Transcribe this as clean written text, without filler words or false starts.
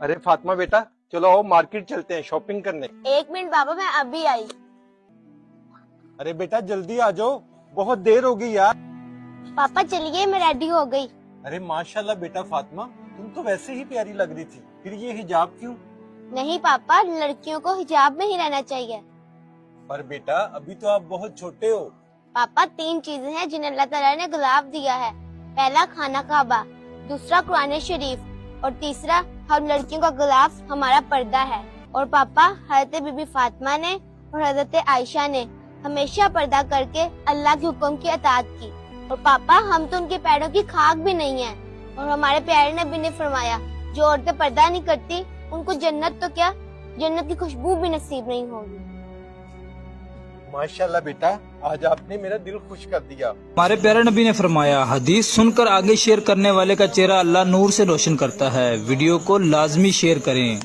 अरे फातिमा बेटा, चलो आओ मार्केट चलते हैं शॉपिंग करने। एक मिनट बाबा, मैं अभी आई। अरे बेटा जल्दी आ जाओ, बहुत देर हो गई यार। पापा चलिए, मैं रेडी हो गई। अरे माशाल्लाह बेटा फातिमा, तुम तो वैसे ही प्यारी लग रही थी, फिर ये हिजाब क्यों? नहीं पापा, लड़कियों को हिजाब में ही रहना चाहिए। पर बेटा अभी तो आप बहुत छोटे हो। पापा 3 चीजें हैं जिन्हें अल्लाह ताला ने गुलाब दिया है। पहला खाना काबा, दूसरा कुरान शरीफ और तीसरा हम लड़कियों का गुलाब हमारा पर्दा है। और पापा हजरत बीबी फातिमा ने और हजरत आयशा ने हमेशा पर्दा करके अल्लाह के हुक्म की अताअत की। और पापा हम तो उनके पैरों की खाक भी नहीं है। और हमारे प्यारे नबी ने फरमाया, जो औरतें पर्दा नहीं करती उनको जन्नत तो क्या, जन्नत की खुशबू भी नसीब नहीं होगी। माशाल्लाह बेटा, आज आपने मेरा दिल खुश कर दिया। हमारे प्यारे नबी ने फरमाया, हदीस सुनकर आगे शेयर करने वाले का चेहरा अल्लाह नूर से रोशन करता है। वीडियो को लाजमी शेयर करें।